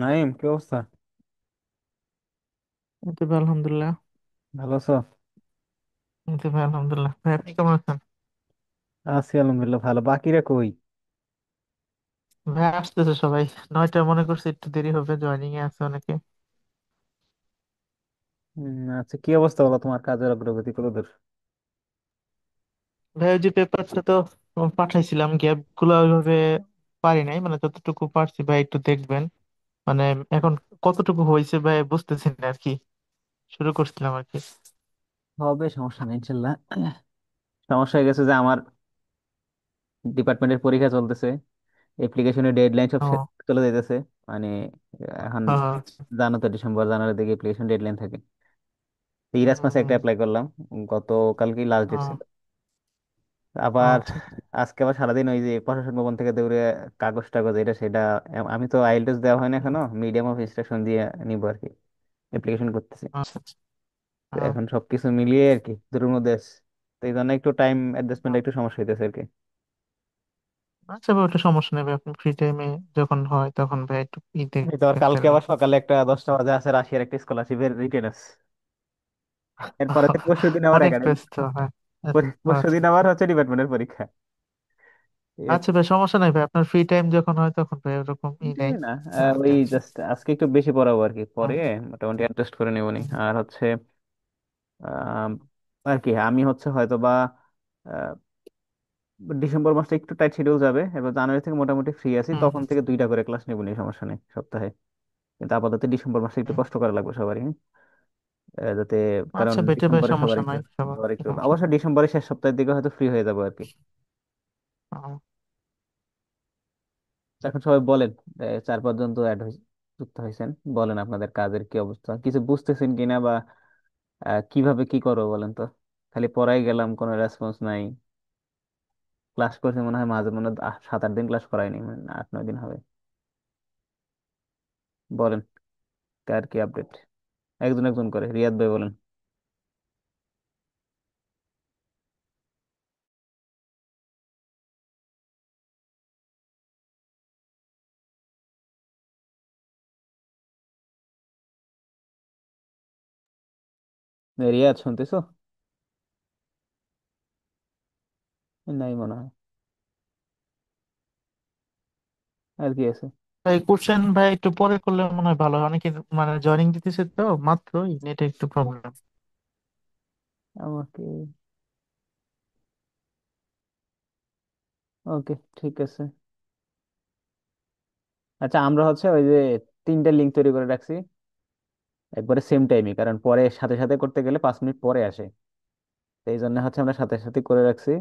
নাইম, কি অবস্থা? এই তো ভাই আলহামদুলিল্লাহ। ভালো আছো? এই তো ভাই আলহামদুলিল্লাহ। ভাই আপনি কেমন আছেন? আছি আলহামদুলিল্লাহ, ভালো। বাকিরা কই? ভাই আসতেছে সবাই। 9টায় মনে করছি একটু দেরি হবে, জয়েনিং এ আছে অনেকে। আচ্ছা, কি অবস্থা বলো, তোমার কাজের অগ্রগতি কত দূর? ভাই ওই যে পেপারটা তো পাঠাইছিলাম, গ্যাপ গুলো ওইভাবে পারি নাই, মানে যতটুকু পারছি ভাই একটু দেখবেন। মানে এখন কতটুকু হয়েছে ভাই বুঝতেছি না আর কি। শুরু করছিলাম আর কি। হবে, সমস্যা নেই ইনশাল্লাহ। সমস্যা হয়ে গেছে যে আমার ডিপার্টমেন্টের পরীক্ষা চলতেছে, অ্যাপ্লিকেশনের ডেডলাইন সব শেষ ও। চলে যাইতেছে। মানে এখন আচ্ছা। জানো তো, ডিসেম্বর জানুয়ারি দিকে অ্যাপ্লিকেশন ডেডলাইন থাকে। তো ইরাসমাসে একটা হুম। অ্যাপ্লাই করলাম, গতকালকেই লাস্ট ডেট ছিল। ও। আবার আচ্ছা। আজকে আবার সারাদিন ওই যে প্রশাসন ভবন থেকে দৌড়ে কাগজ টাগজ এটা সেটা। আমি তো আইএলটিএস দেওয়া হয় না এখনো, মিডিয়াম অফ ইনস্ট্রাকশন দিয়ে নিবো আর কি, অ্যাপ্লিকেশন করতেছি। আচ্ছা। আচ্ছা। তো ও। এখন সবকিছু মিলিয়ে আর কি দুটোর মধ্যে আছি। তো এই জন্য একটু টাইম ও। অ্যাডজাস্টমেন্ট একটু সমস্যা হইতেছে আর কি। আচ্ছা ভাই, ওটা সমস্যা নেই ভাই, আপনি ফ্রি টাইমে যখন হয় তখন ভাই একটু এই তো আর দেখতে কালকে পারবেন। আবার সকালে একটা 10টা বাজে আছে রাশিয়ার একটা স্কলারশিপের রিটেন আছে। এরপরে পরশু দিন আবার অনেক একাডেমিক, ব্যস্ত, হ্যাঁ। পরশু আচ্ছা। দিন আবার হচ্ছে ডিপার্টমেন্টের পরীক্ষা। এই আর আচ্ছা ভাই, সমস্যা নাই ভাই, আপনার ফ্রি টাইম যখন হয় তখন ভাই ওরকম কি নেই। না, ওই সমস্যা নেই। জাস্ট আজকে একটু বেশি পড়াবো আর কি, পরে হুম, মোটামুটি অ্যাডজাস্ট করে নেবনি। হুম, আর হচ্ছে আহ, আর কি আমি হচ্ছে হয়তো বা ডিসেম্বর মাসটা একটু টাইট শিডিউল যাবে, এবার জানুয়ারি থেকে মোটামুটি ফ্রি আছি, হুম, তখন থেকে 2টা করে ক্লাস নেবো নি, সমস্যা নেই সপ্তাহে। কিন্তু আপাতত ডিসেম্বর মাসে একটু হুম। কষ্ট করা লাগবে সবারই, হ্যাঁ? যাতে, কারণ আচ্ছা বেটে ভাই, ডিসেম্বরে সবার সমস্যা একটু নাই, সবার সবার একটু সমস্যা অবশ্য নেই। ডিসেম্বরের শেষ সপ্তাহের দিকে হয়তো ফ্রি হয়ে যাবো আর কি। ও। এখন সবাই বলেন, 4-5 জন তো যুক্ত হয়েছেন, বলেন আপনাদের কাজের কি অবস্থা, কিছু বুঝতেছেন কিনা, বা কিভাবে কি করবো বলেন তো। খালি পড়াই গেলাম, কোনো রেসপন্স নাই। ক্লাস করছি মনে হয় মাঝে মনে হয় 7-8 দিন ক্লাস করায়নি, মানে 8-9 দিন হবে। বলেন, কার কি আপডেট? একজন একজন করে, রিয়াদ ভাই বলেন। রিয়াদ শুনতেছো? নাই মনে হয়। আর কি আছে? ভাই কোশ্চেন ভাই একটু পরে করলে মনে হয় ভালো হয়, অনেকে মানে জয়েনিং দিতেছে তো মাত্রই, নেটে একটু প্রবলেম। আমাকে, ওকে, ঠিক আছে। আচ্ছা, আমরা হচ্ছে ওই যে 3টা লিঙ্ক তৈরি করে রাখছি একবারে সেম টাইমে, কারণ পরে সাথে সাথে করতে গেলে 5 মিনিট পরে আসে। তো এই জন্য হচ্ছে আমরা সাথে সাথে করে রাখছি।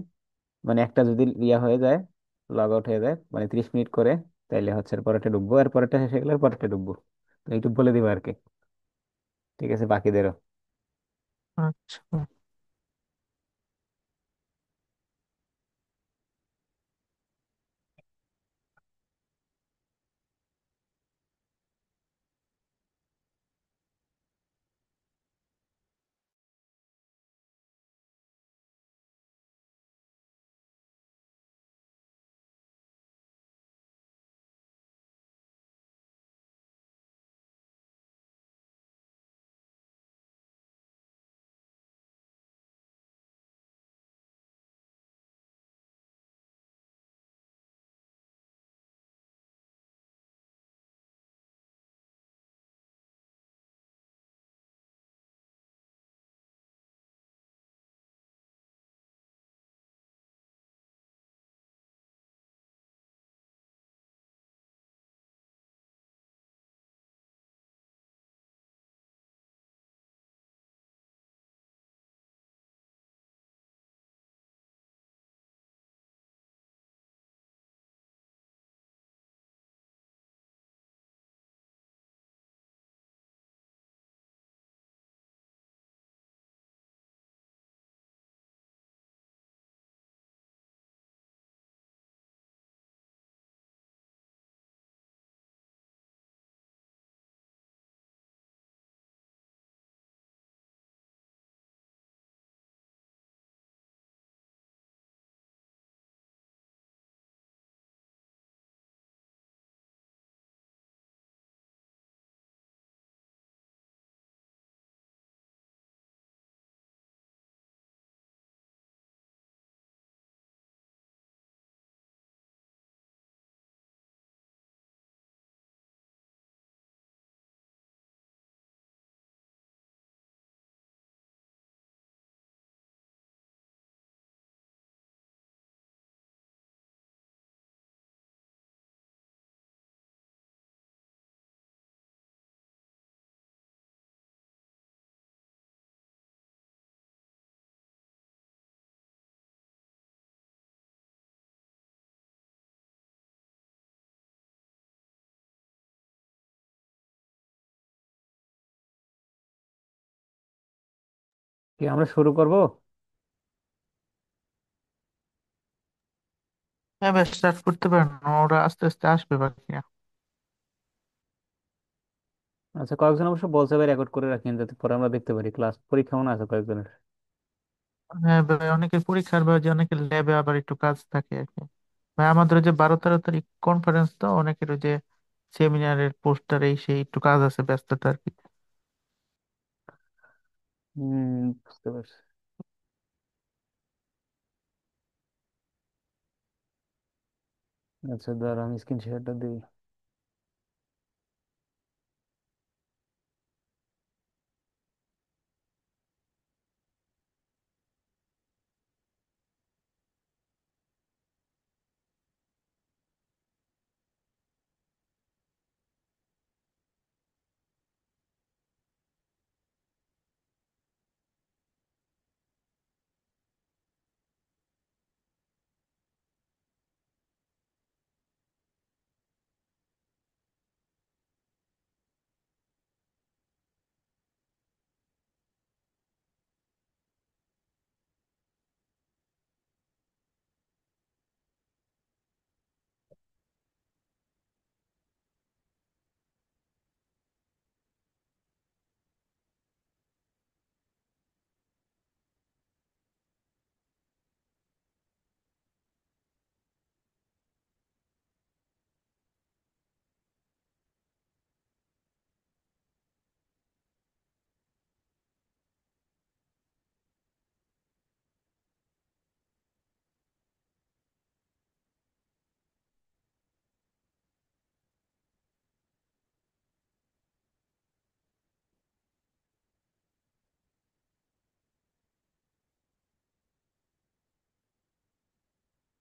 মানে একটা যদি ইয়া হয়ে যায়, লগ আউট হয়ে যায়, মানে 30 মিনিট করে, তাইলে হচ্ছে এর পরেরটা ঢুকবো, আর পরেরটা শেষ হয়ে গেলে আর পরেরটা ঢুকবো। তো এইটুকু বলে দিবো আর কি। ঠিক আছে, বাকিদেরও। আচ্ছা। কি আমরা শুরু করব? হ্যাঁ ভাই, স্টার্ট করতে পারেন, ওরা আস্তে আস্তে আসবে বাকিরা। আচ্ছা, কয়েকজন অবশ্য বলছে ভাই রেকর্ড করে রাখেন যাতে পরে আমরা দেখতে পারি। ক্লাস পরীক্ষা মনে আছে কয়েকজনের। হ্যাঁ ভাই, অনেকের পরীক্ষার বা যে অনেকের ল্যাবে আবার একটু কাজ থাকে আর কি। ভাই আমাদের ওই যে 12-13 তারিখ কনফারেন্স, তো অনেকের ওই যে সেমিনারের পোস্টার এই সেই একটু কাজ আছে, ব্যস্ততা আর কি। বুঝতে পারছি। আচ্ছা দাঁড়া, আমি স্ক্রিন শেয়ারটা দিই।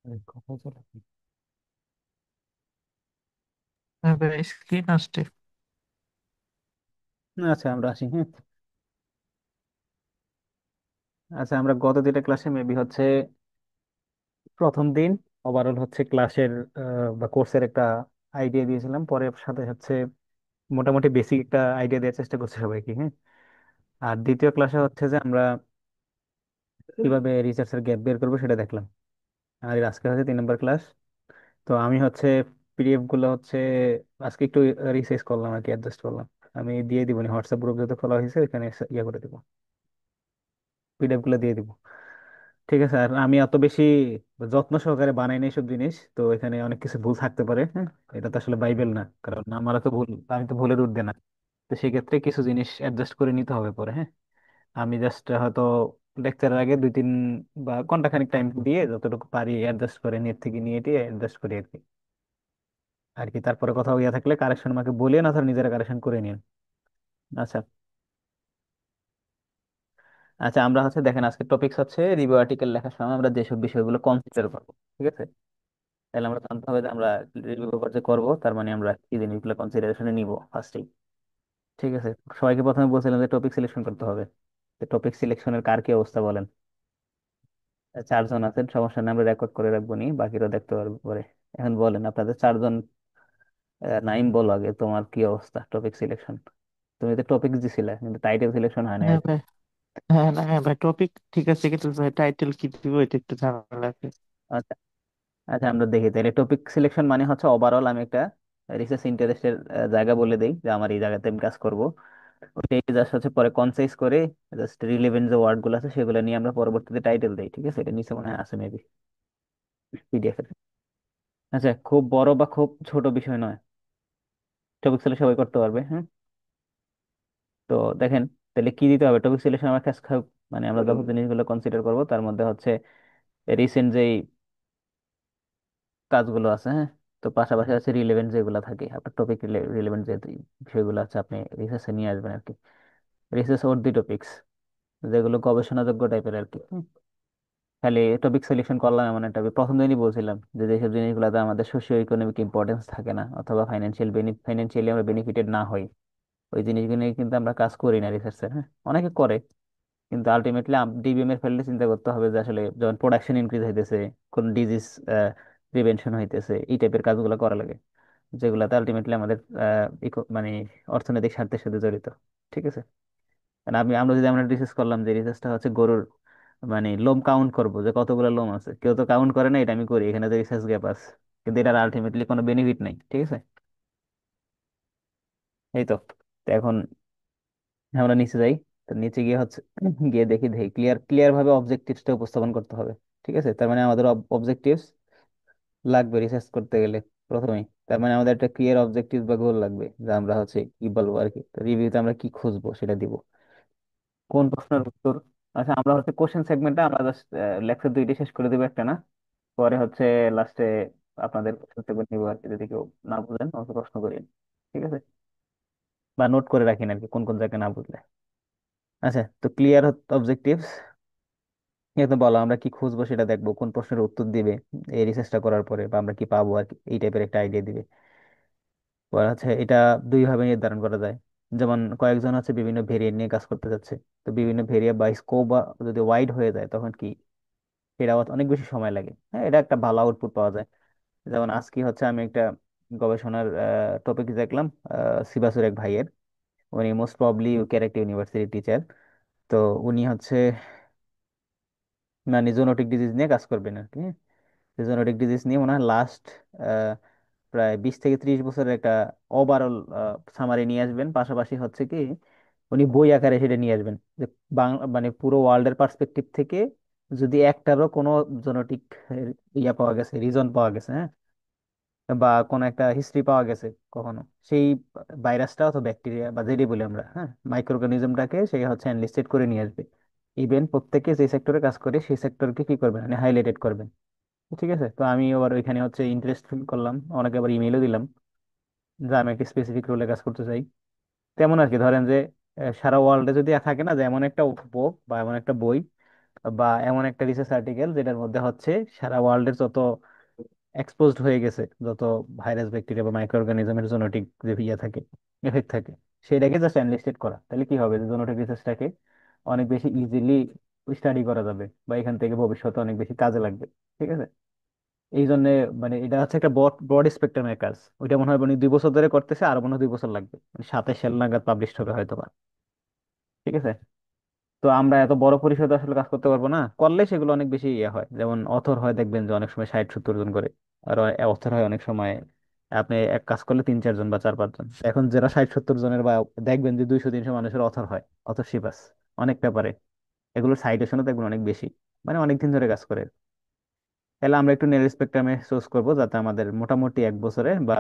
এই কথা চলে। হ্যাঁ ভাই, স্ক্রিন আসছে। আচ্ছা আমরা আসি, হ্যাঁ। আচ্ছা, আমরা গত দুইটা ক্লাসে মেবি হচ্ছে প্রথম দিন ওভারঅল হচ্ছে ক্লাসের বা কোর্সের একটা আইডিয়া দিয়েছিলাম, পরে সাথে হচ্ছে মোটামুটি বেসিক একটা আইডিয়া দেওয়ার চেষ্টা করছি সবাইকে, হ্যাঁ। আর দ্বিতীয় ক্লাসে হচ্ছে যে আমরা কিভাবে রিসার্চের গ্যাপ বের করবো সেটা দেখলাম। আর আজকে হচ্ছে 3 নম্বর ক্লাস। তো আমি হচ্ছে পিডিএফ গুলো হচ্ছে আজকে একটু রিসার্চ করলাম আর কি, অ্যাডজাস্ট করলাম। আমি দিয়ে দিব হোয়াটসঅ্যাপ গ্রুপ যত খোলা হয়েছে ওখানে ইয়ে করে দিব, পিডিএফ গুলো দিয়ে দিব। ঠিক আছে। আর আমি এত বেশি যত্ন সহকারে বানাই নাই সব জিনিস, তো এখানে অনেক কিছু ভুল থাকতে পারে, হ্যাঁ। এটা তো আসলে বাইবেল না, কারণ আমারও তো ভুল, আমি তো ভুলের ঊর্ধ্বে না। তো সেক্ষেত্রে কিছু জিনিস অ্যাডজাস্ট করে নিতে হবে পরে, হ্যাঁ। আমি জাস্ট হয়তো লেকচারের আগে 2-3 বা ঘন্টা খানিক টাইম দিয়ে যতটুকু পারি অ্যাডজাস্ট করে নেট থেকে নিয়ে টিয়ে অ্যাডজাস্ট করি আর কি। আর কি তারপরে কোথাও ইয়ে থাকলে কারেকশন আমাকে বলিয়ে না, তাহলে নিজেরা কারেকশন করে নিন। আচ্ছা। আচ্ছা, আমরা হচ্ছে দেখেন আজকে টপিকস হচ্ছে রিভিউ আর্টিকেল লেখার সময় আমরা যেসব বিষয়গুলো কনসিডার করবো, ঠিক আছে। তাহলে আমরা জানতে হবে যে আমরা রিভিউ পেপার যে করবো তার মানে আমরা কি জিনিসগুলো কনসিডারেশনে নিব ফার্স্টেই। ঠিক আছে। সবাইকে প্রথমে বলছিলাম যে টপিক সিলেকশন করতে হবে। টপিক সিলেকশনের কার কি অবস্থা বলেন? 4 জন আছেন, সমস্যা নেই, আমরা রেকর্ড করে রাখবো নি, বাকিরা দেখতে পারবো পরে। এখন বলেন আপনাদের 4 জন, নাইম বলো আগে, তোমার কি অবস্থা টপিক সিলেকশন? তুমি তো টপিক দিছিলে কিন্তু টাইটেল সিলেকশন হয় না হ্যাঁ আর কি। ভাই। হ্যাঁ না, হ্যাঁ ভাই, টপিক ঠিক আছে, কিন্তু ভাই টাইটেল কি দিব এটা একটু ঝামেলা আছে। আচ্ছা। আচ্ছা, আমরা দেখি তাহলে টপিক সিলেকশন মানে হচ্ছে ওভারঅল আমি একটা রিসার্চ ইন্টারেস্টের জায়গা বলে দেই যে আমার এই জায়গাতে আমি কাজ করব। ওইটাই জাস্ট হচ্ছে পরে কনসাইজ করে জাস্ট রিলেভেন্ট যে ওয়ার্ড গুলো আছে সেগুলো নিয়ে আমরা পরবর্তীতে টাইটেল দেই, ঠিক আছে। এটা নিচে মনে হয় আছে মেবি পিডিএফ এর। আচ্ছা, খুব বড় বা খুব ছোট বিষয় নয়, টপিক সিলেকশন সবাই করতে পারবে, হ্যাঁ। তো দেখেন, তাহলে কি দিতে হবে টপিক সিলেকশন আমার কাছে মানে আমরা যখন জিনিসগুলো কনসিডার করব তার মধ্যে হচ্ছে রিসেন্ট যেই কাজগুলো আছে, হ্যাঁ। তো পাশাপাশি আছে রিলেভেন্ট যেগুলো থাকে আপনার টপিক রিলেভেন্ট যে বিষয়গুলো আছে আপনি রিসার্চে নিয়ে আসবেন আর কি। রিসার্চ ওর দি টপিক্স যেগুলো গবেষণাযোগ্য টাইপের আর কি, খালি টপিক সিলেকশন করলাম এমন একটা প্রথম দিনই বলছিলাম যে যেসব জিনিসগুলোতে আমাদের সোশিও ইকোনমিক ইম্পর্টেন্স থাকে না অথবা ফাইন্যান্সিয়ালি আমরা বেনিফিটেড না হই, ওই জিনিসগুলো নিয়ে কিন্তু আমরা কাজ করি না রিসার্চে, হ্যাঁ। অনেকে করে, কিন্তু আলটিমেটলি ডিবিএম এর ফেললে চিন্তা করতে হবে যে আসলে যখন প্রোডাকশন ইনক্রিজ হইতেছে, কোন ডিজিজ প্রিভেনশন হইতেছে, এই টাইপের কাজগুলো করা লাগে, যেগুলোতে আলটিমেটলি আমাদের মানে অর্থনৈতিক স্বার্থের সাথে জড়িত, ঠিক আছে। কারণ আমরা যদি আমরা রিসার্চ করলাম যে রিসার্চটা হচ্ছে গরুর মানে লোম কাউন্ট করবো যে কতগুলো লোম আছে, কেউ তো কাউন্ট করে না, এটা আমি করি, এখানে তো রিসার্চ গ্যাপ আছে, কিন্তু এটার আলটিমেটলি কোনো বেনিফিট নাই, ঠিক আছে। এই তো। তো এখন আমরা নিচে যাই। তো নিচে গিয়ে হচ্ছে গিয়ে দেখি দেখি ক্লিয়ার ক্লিয়ার ভাবে অবজেক্টিভসটা উপস্থাপন করতে হবে। ঠিক আছে, তার মানে আমাদের অবজেক্টিভস লাগবে রিসার্চ করতে গেলে প্রথমেই। তার মানে আমাদের একটা ক্লিয়ার অবজেক্টিভ বা গোল লাগবে, যে আমরা হচ্ছে কি বলবো আর কি, রিভিউতে আমরা কি খুঁজবো সেটা দিব, কোন প্রশ্নের উত্তর। আচ্ছা, আমরা হচ্ছে কোশ্চেন সেগমেন্টটা আমরা জাস্ট লেকচার দুইটা শেষ করে দেবো একটা না, পরে হচ্ছে লাস্টে আপনাদের কোশ্চেন সেগমেন্ট নিবো আর কি, যদি কেউ না বুঝেন আমাকে প্রশ্ন করেন, ঠিক আছে, বা নোট করে রাখেন আর কি কোন কোন জায়গায় না বুঝলে। আচ্ছা, তো ক্লিয়ার অবজেক্টিভস, এটা বলো আমরা কি খুঁজবো সেটা দেখবো, কোন প্রশ্নের উত্তর দিবে এই রিসার্চটা করার পরে, বা আমরা কি পাবো আর কি, এই টাইপের একটা আইডিয়া দিবে। পরে হচ্ছে এটা দুই ভাবে নির্ধারণ করা যায়। যেমন কয়েকজন হচ্ছে বিভিন্ন ভেরিয়েন্ট নিয়ে কাজ করতে যাচ্ছে, তো বিভিন্ন ভেরিয়েন্ট বা স্কোপ বা যদি ওয়াইড হয়ে যায় তখন কি, সেটা অনেক বেশি সময় লাগে, হ্যাঁ এটা একটা ভালো আউটপুট পাওয়া যায়। যেমন আজকে হচ্ছে আমি একটা গবেষণার টপিক দেখলাম, সিবাসুর এক ভাইয়ের, উনি most probably correct university teacher. তো উনি হচ্ছে মানে জুনোটিক ডিজিজ নিয়ে কাজ করবেন আর কি। জুনোটিক ডিজিজ নিয়ে মনে হয় লাস্ট প্রায় 20 থেকে 30 বছরের একটা ওভারঅল সামারি নিয়ে আসবেন, পাশাপাশি হচ্ছে কি উনি বই আকারে সেটা নিয়ে আসবেন, যে বাংলা মানে পুরো ওয়ার্ল্ডের পার্সপেক্টিভ থেকে যদি একটারও কোনো জেনেটিক ইয়া পাওয়া গেছে, রিজন পাওয়া গেছে, হ্যাঁ, বা কোনো একটা হিস্ট্রি পাওয়া গেছে কখনো, সেই ভাইরাসটা অথবা ব্যাকটেরিয়া বা যেটি বলি আমরা, হ্যাঁ, মাইক্রো অর্গানিজমটাকে সে হচ্ছে এনলিস্টেড করে নিয়ে আসবে। ইভেন প্রত্যেকে যে সেক্টরে কাজ করে সেই সেক্টরকে কি করবেন মানে হাইলাইটেড করবেন। ঠিক আছে, তো আমি আবার ওইখানে হচ্ছে ইন্টারেস্ট ফিল করলাম, অনেকে আবার ইমেলও দিলাম যে আমি একটা স্পেসিফিক রোলে কাজ করতে চাই। তেমন আর কি, ধরেন যে সারা ওয়ার্ল্ডে যদি থাকে না যে এমন একটা বুক বা এমন একটা বই বা এমন একটা রিসার্চ আর্টিকেল যেটার মধ্যে হচ্ছে সারা ওয়ার্ল্ডের যত এক্সপোজড হয়ে গেছে, যত ভাইরাস ব্যাকটেরিয়া বা মাইক্রো অর্গানিজমের জেনেটিক যে ইয়ে থাকে, এফেক্ট থাকে, সেটাকে জাস্ট এনলিস্টেড করা, তাহলে কি হবে যে জেনেটিক রিসার্চটাকে অনেক বেশি ইজিলি স্টাডি করা যাবে, বা এখান থেকে ভবিষ্যতে অনেক বেশি কাজে লাগবে। ঠিক আছে, এই জন্য মানে এটা হচ্ছে একটা ব্রড স্পেকট্রামের কাজ। ওইটা মনে হয় উনি 2 বছর ধরে করতেছে, আর মনে হয় 2 বছর লাগবে, মানে 27 সাল নাগাদ পাবলিশ হবে হয়তো বা। ঠিক আছে, তো আমরা এত বড় পরিসরে আসলে কাজ করতে পারবো না, করলে সেগুলো অনেক বেশি ইয়ে হয়, যেমন অথর হয় দেখবেন যে অনেক সময় 60-70 জন করে, আর অথর হয় অনেক সময় আপনি এক কাজ করলে 3-4 জন বা 4-5 জন। এখন যারা 60-70 জনের বা দেখবেন যে 200-300 মানুষের অথর হয়, অথরশিপ আছে অনেক পেপারে, এগুলোর সাইটেশনও দেখবেন অনেক বেশি, মানে অনেক দিন ধরে কাজ করে। তাহলে আমরা একটু নেল স্পেকট্রামে চুজ করবো, যাতে আমাদের মোটামুটি 1 বছরে বা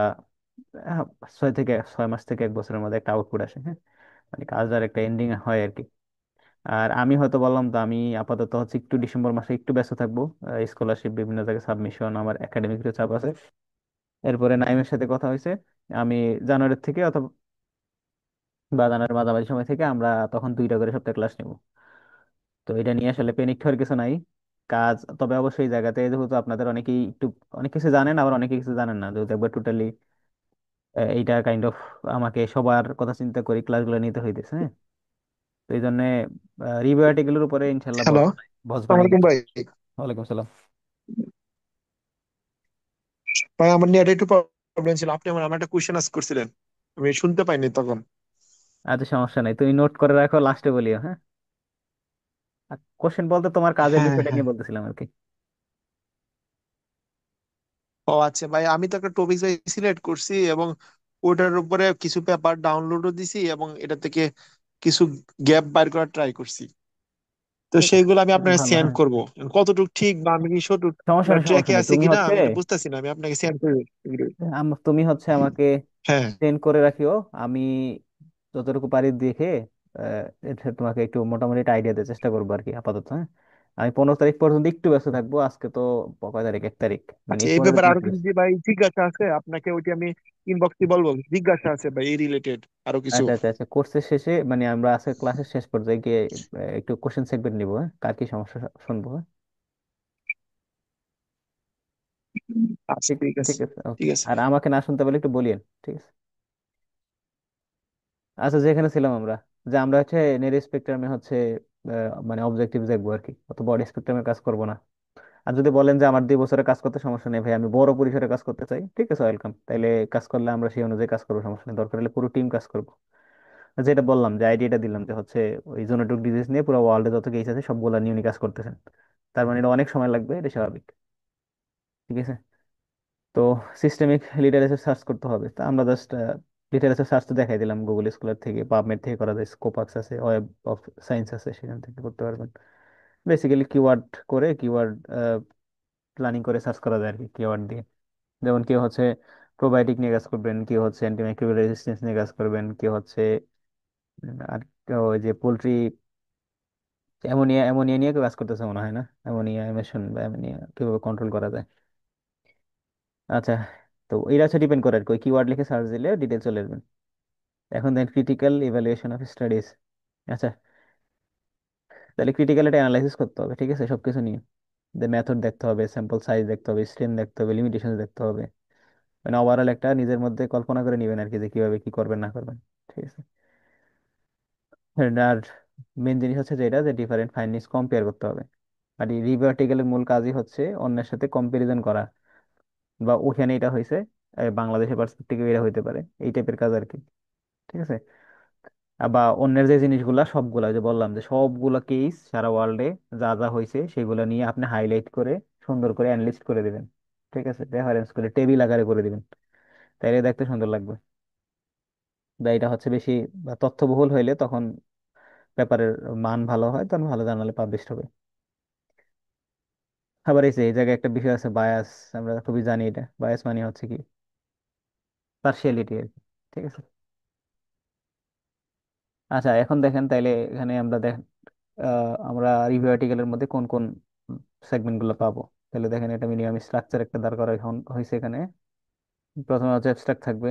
আহ, 6 মাস থেকে 1 বছরের মধ্যে একটা আউটপুট আসে, হ্যাঁ, মানে কাজটার একটা এন্ডিং হয় আর কি। আর আমি হয়তো বললাম তো আমি আপাতত হচ্ছে একটু ডিসেম্বর মাসে একটু ব্যস্ত থাকবো, স্কলারশিপ বিভিন্ন জায়গায় সাবমিশন, আমার একাডেমিক চাপ আছে। এরপরে নাইমের সাথে কথা হয়েছে, আমি জানুয়ারির থেকে অথবা বা জানুয়ারির মাঝামাঝি সময় থেকে আমরা তখন 2টা করে সপ্তাহে ক্লাস নেব। তো এটা নিয়ে আসলে পেনিক হওয়ার কিছু নাই, কাজ তবে অবশ্যই এই জায়গাতে যেহেতু আপনাদের অনেকেই একটু অনেক কিছু জানেন, আবার অনেকে কিছু জানেন না, যেহেতু একবার টোটালি এইটা কাইন্ড অফ আমাকে সবার কথা চিন্তা করে ক্লাসগুলো নিতে হইতেছে, হ্যাঁ। তো এই জন্য রিভিউ আর্টিকেলের উপরে ইনশাল্লাহ হ্যালো, বস আসসালামু বানাই। আলাইকুম ভাই। ওয়ালাইকুম আসসালাম। ভাই আমার নেটে একটু প্রবলেম ছিল, আপনি আমার একটা কোশ্চেন আস্ক করছিলেন, আমি শুনতে পাইনি তখন। আচ্ছা, সমস্যা নাই, তুমি নোট করে রাখো, লাস্টে বলিও, হ্যাঁ। কোশ্চেন বলতে তোমার কাজের হ্যাঁ বিষয়টা হ্যাঁ। নিয়ে বলতেছিলাম আর কি। ও আচ্ছা ভাই, আমি তো একটা টপিক সিলেক্ট করছি এবং ওটার উপরে কিছু পেপার ডাউনলোডও দিছি এবং এটা থেকে কিছু গ্যাপ বাইর করার ট্রাই করছি। তো ঠিক আছে, সেইগুলো আমি অনেক আপনাকে ভালো, সেন্ড হ্যাঁ। করব। কতটুকু ঠিক বা আমি কি সঠিক সমস্যা নেই, সমস্যা ট্র্যাকে নেই, আছে তুমি কিনা হচ্ছে আমি এটা বুঝতেছি না, আমি আপনাকে সেন্ড করে দেব। তুমি হচ্ছে আমাকে হ্যাঁ সেন্ড করে রাখিও, আমি যতটুকু পারি দেখে এটা তোমাকে একটু মোটামুটি একটা আইডিয়া দেওয়ার চেষ্টা করবো আর কি আপাতত, হ্যাঁ। আমি 15 তারিখ পর্যন্ত একটু ব্যস্ত থাকবো, আজকে তো কয় তারিখ, 1 তারিখ, মানে আচ্ছা, এই এরপরে ব্যাপারে আমি আরো একটু কিছু ব্যস্ত। যে ভাই জিজ্ঞাসা আছে আপনাকে, ওইটি আমি ইনবক্সে বলবো। জিজ্ঞাসা আছে ভাই এই রিলেটেড আরো কিছু। আচ্ছা আচ্ছা আচ্ছা, কোর্সের শেষে মানে আমরা আজকে ক্লাসের শেষ পর্যায়ে গিয়ে একটু কোশ্চেন সেগমেন্ট নিবো, হ্যাঁ, কার কি সমস্যা শুনবো, হ্যাঁ? আচ্ছা ঠিক, ঠিক ঠিক আছে। আছে, ওকে। ঠিক আছে আর ভাই। আমাকে না শুনতে পারলে একটু বলিয়েন, ঠিক আছে। আচ্ছা, যেখানে ছিলাম আমরা, যে আমরা হচ্ছে নেট স্পেকট্রামে হচ্ছে মানে অবজেক্টিভ দেখবো আর কি, অত বড় স্পেকট্রামে কাজ করবো না। আর যদি বলেন যে আমার 2 বছরে কাজ করতে সমস্যা নেই ভাই, আমি বড় পরিসরে কাজ করতে চাই, ঠিক আছে, ওয়েলকাম, তাইলে কাজ করলে আমরা সেই অনুযায়ী কাজ করবো, সমস্যা নেই, দরকার হলে পুরো টিম কাজ করবো। যেটা বললাম, যে আইডিয়াটা দিলাম যে হচ্ছে ওই জোনোটিক ডিজিজ নিয়ে পুরো ওয়ার্ল্ডে যত কেস আছে সবগুলা নিয়ে উনি কাজ করতেছেন। তার মানে এটা অনেক সময় লাগবে, এটা স্বাভাবিক। ঠিক আছে। তো সিস্টেমিক লিটারেচার সার্চ করতে হবে, তা আমরা জাস্ট লিটারেচার সার্চ তো দেখাই দিলাম, গুগল স্কলার থেকে, পাবমেড থেকে করা যায়, স্কোপাক্স আছে, ওয়েব অফ সায়েন্স আছে, সেখান থেকে করতে পারবেন। বেসিক্যালি কিওয়ার্ড করে, কিওয়ার্ড প্ল্যানিং করে সার্চ করা যায় আর কি, কিওয়ার্ড দিয়ে। যেমন কেউ হচ্ছে প্রোবায়োটিক নিয়ে কাজ করবেন, কেউ হচ্ছে অ্যান্টিমাইক্রোবিয়াল রেজিস্ট্যান্স নিয়ে কাজ করবেন, কেউ হচ্ছে আর কেউ ওই যে পোলট্রি অ্যামোনিয়া অ্যামোনিয়া নিয়ে কেউ কাজ করতেছে মনে হয় না, অ্যামোনিয়া এমিশন বা অ্যামোনিয়া কিভাবে কন্ট্রোল করা যায়। আচ্ছা, তো এটা হচ্ছে ডিপেন্ড করে আর কি, কিওয়ার্ড লিখে সার্চ দিলে ডিটেল চলে আসবেন। এখন দেন ক্রিটিক্যাল ইভ্যালুয়েশন অফ স্টাডিজ। আচ্ছা, তাহলে ক্রিটিক্যাল এটা অ্যানালাইসিস করতে হবে, ঠিক আছে, সবকিছু নিয়ে। মেথড দেখতে হবে, স্যাম্পল সাইজ দেখতে হবে, স্ট্রেন দেখতে হবে, লিমিটেশন দেখতে হবে। মানে ওভারঅল একটা নিজের মধ্যে কল্পনা করে নিবেন আর কি, যে কিভাবে কি করবেন না করবেন। ঠিক আছে। আর মেন জিনিস হচ্ছে যেটা, যে ডিফারেন্ট ফাইন্ডিংস কম্পেয়ার করতে হবে। আর এই রিভিউ আর্টিকেলের মূল কাজই হচ্ছে অন্যের সাথে কম্পারিজন করা, বা ওখানে এটা হয়েছে, বাংলাদেশের পার্সপেক্টিভে এটা হইতে পারে, এই টাইপের কাজ আর কি। ঠিক আছে। বা অন্যের যে জিনিসগুলা সবগুলা, যে বললাম যে সবগুলা কেস সারা ওয়ার্ল্ডে যা যা হয়েছে সেগুলো নিয়ে আপনি হাইলাইট করে সুন্দর করে অ্যানালিস্ট করে দিবেন। ঠিক আছে, রেফারেন্স করে টেবিল আকারে করে দিবেন, তাইলে দেখতে সুন্দর লাগবে। বা এটা হচ্ছে বেশি বা তথ্যবহুল হইলে তখন পেপারের মান ভালো হয়, তখন ভালো জার্নালে পাবলিশ হবে। আবার এই যে এই জায়গায় একটা বিষয় আছে, বায়াস। আমরা খুবই জানি এটা, বায়াস মানে হচ্ছে কি, পার্সিয়ালিটি আর কি। ঠিক আছে। আচ্ছা, এখন দেখেন তাইলে এখানে আমরা আমরা রিভিউ আর্টিকেলের মধ্যে কোন কোন সেগমেন্ট গুলো পাবো। তাহলে দেখেন, এটা মিনিমাম স্ট্রাকচার একটা দাঁড় করা হয়েছে এখানে। প্রথমে হচ্ছে অ্যাবস্ট্রাক্ট থাকবে।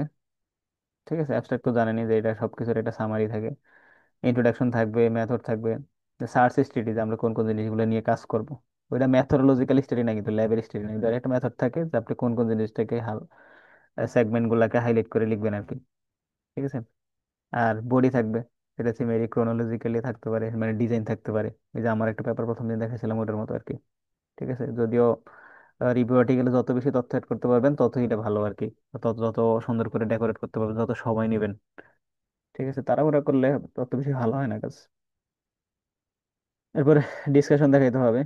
ঠিক আছে, অ্যাবস্ট্রাক্ট তো জানেনই যে এটা সবকিছুর একটা সামারি থাকে। ইন্ট্রোডাকশন থাকবে, মেথড থাকবে, সার্চ স্টাডিজ আমরা কোন কোন জিনিসগুলো নিয়ে কাজ করব। ওইটা ম্যাথোডোলজিক্যাল স্টাডি না, কিন্তু ল্যাবের স্টাডি না, কিন্তু একটা মেথড থাকে যে আপনি কোন কোন জিনিসটাকে সেগমেন্ট গুলাকে হাইলাইট করে লিখবেন আর কি। ঠিক আছে। আর বডি থাকবে, এটা থিমেরিক ক্রোনোলজিক্যালি থাকতে পারে, মানে ডিজাইন থাকতে পারে। এই যে আমার একটা পেপার প্রথম দিন দেখেছিলাম ওটার মতো আর কি। ঠিক আছে, যদিও রিভিউ আর্টিকেলে যত বেশি তথ্য অ্যাড করতে পারবেন ততই এটা ভালো আর কি। তত যত সুন্দর করে ডেকোরেট করতে পারবেন, যত সময় নেবেন। ঠিক আছে, তাড়াহুড়া করলে তত বেশি ভালো হয় না কাজ। এরপরে ডিসকাশন দেখাইতে হবে।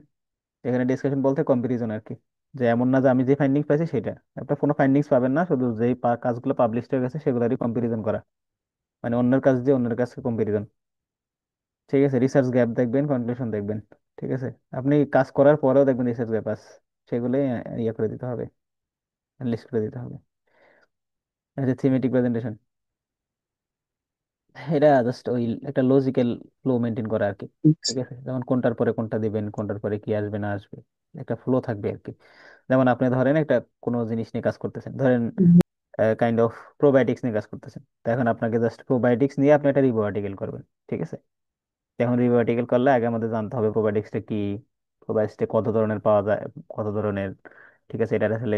এখানে ডিসকাশন বলতে কম্পারিজন আর কি, যে এমন না যে আমি যে ফাইন্ডিংস পাইছি সেটা, আপনার কোনো ফাইন্ডিংস পাবেন না, শুধু যেই কাজগুলো পাবলিশ হয়ে গেছে সেগুলোরই কম্পারিজন করা, মানে অন্যের কাজ দিয়ে অন্যের কাছে কম্পারিজন। ঠিক আছে, রিসার্চ গ্যাপ দেখবেন, কনক্লুশন দেখবেন। ঠিক আছে, আপনি কাজ করার পরেও দেখবেন রিসার্চ গ্যাপ আছে, সেগুলোই ইয়ে করে দিতে হবে, লিস্ট করে দিতে হবে। এই যে থিমেটিক প্রেজেন্টেশন, এটা জাস্ট ওই একটা লজিক্যাল ফ্লো মেনটেন করা আর কি। ঠিক আছে, যেমন কোনটার পরে কোনটা দিবেন, কোনটার পরে কি আসবে না আসবে, একটা ফ্লো থাকবে আর কি। যেমন আপনি ধরেন একটা কোনো জিনিস নিয়ে কাজ করতেছেন, ধরেন কাইন্ড অফ প্রোবায়োটিক্স নিয়ে কাজ করতেছেন, তো এখন আপনাকে জাস্ট প্রোবায়োটিক্স নিয়ে আপনি একটা রিভিউ আর্টিকেল করবেন। ঠিক আছে। তো এখন রিভিউ আর্টিকেল করলে আগে আমাদের জানতে হবে প্রোবায়োটিক্সটা কি, প্রোবায়োটিক্সটা কত ধরনের পাওয়া যায়, কত ধরনের। ঠিক আছে, এটার আসলে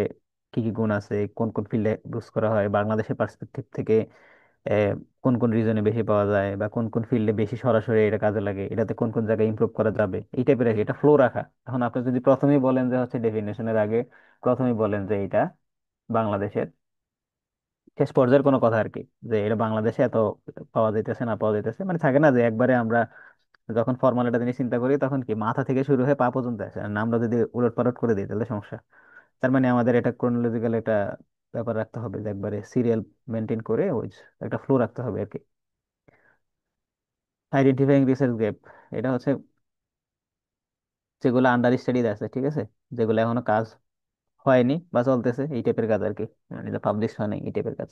কি কি গুণ আছে, কোন কোন ফিল্ডে ইউজ করা হয়, বাংলাদেশের পার্সপেক্টিভ থেকে কোন কোন রিজনে বেশি পাওয়া যায়, বা কোন কোন ফিল্ডে বেশি সরাসরি এটা কাজে লাগে, এটাতে কোন কোন জায়গায় ইমপ্রুভ করা যাবে, এই টাইপের আর কি, এটা ফ্লো রাখা। এখন আপনি যদি প্রথমেই বলেন যে হচ্ছে ডেফিনেশনের আগে প্রথমেই বলেন যে এটা বাংলাদেশের শেষ পর্যায়ের কোনো কথা আর কি, যে এটা বাংলাদেশে এত পাওয়া যাইতেছে না পাওয়া যাইতেছে, মানে থাকে না যে একবারে আমরা যখন ফর্মাল একটা জিনিস চিন্তা করি তখন কি মাথা থেকে শুরু হয়ে পা পর্যন্ত আসে, আর আমরা যদি উলট পালট করে দিই তাহলে সমস্যা। তার মানে আমাদের এটা ক্রোনোলজিক্যাল একটা ব্যাপার রাখতে হবে, যে একবারে সিরিয়াল মেনটেন করে ওই একটা ফ্লো রাখতে হবে আর কি। আইডেন্টিফাইং রিসার্চ গ্যাপ, এটা হচ্ছে যেগুলো আন্ডার স্টাডিজ আছে, ঠিক আছে, যেগুলো এখনো কাজ হয়নি বা চলতেছে, এই টাইপের কাজ আর কি, মানে পাবলিশ হয় নাই, এই টাইপের কাজ।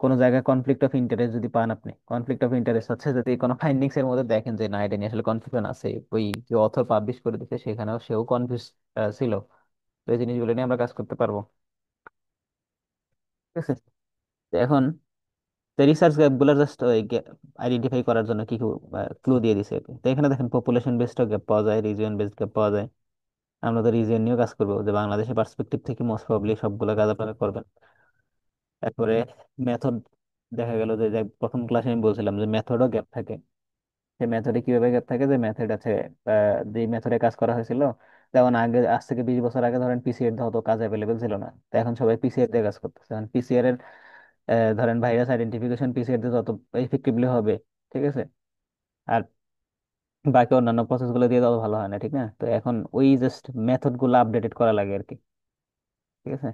কোনো জায়গায় কনফ্লিক্ট অফ ইন্টারেস্ট যদি পান, আপনি কনফ্লিক্ট অফ ইন্টারেস্ট হচ্ছে যদি কোনো ফাইন্ডিংস এর মধ্যে দেখেন যে না এটা নিয়ে আসলে কনফিউশন আছে, ওই যে অথর পাবলিশ করে দিচ্ছে সেখানেও সেও কনফিউজ ছিল, তো এই জিনিসগুলো নিয়ে আমরা কাজ করতে পারবো। ঠিক আছে। তো এখন রিসার্চ গ্যাপ গুলো জাস্ট ওই আইডেন্টিফাই করার জন্য কি ক্লু দিয়ে দিছে আর কি। তো এখানে দেখেন পপুলেশন বেসড গ্যাপ পাওয়া যায়, রিজিয়ন বেসড গ্যাপ পাওয়া যায়। আমরা তো রিজিয়ন নিয়েও কাজ করবো, যে বাংলাদেশের পার্সপেক্টিভ থেকে মোস্ট প্রবাবলি সবগুলো কাজ আপনারা করবেন। তারপরে মেথড, দেখা গেল যে যে প্রথম ক্লাসে আমি বলছিলাম যে মেথডও গ্যাপ থাকে। সেই মেথডে কিভাবে গ্যাপ থাকে, যে মেথড আছে যে মেথডে কাজ করা হয়েছিল, যেমন আগে আজ থেকে 20 বছর আগে ধরেন পিসিআর হতো, কাজ অ্যাভেলেবেল ছিল না, তো এখন সবাই পিসিআর দিয়ে কাজ করতেছে। এখন পিসিআর ধরেন ভাইরাস আইডেন্টিফিকেশন পিসিএর দিয়ে যত এফেক্টিভলি হবে, ঠিক আছে, আর বাকি অন্যান্য প্রসেস গুলো দিয়ে তত ভালো হয় না, ঠিক না? তো এখন ওই জাস্ট মেথড গুলো আপডেটেড করা লাগে আর কি, ঠিক আছে।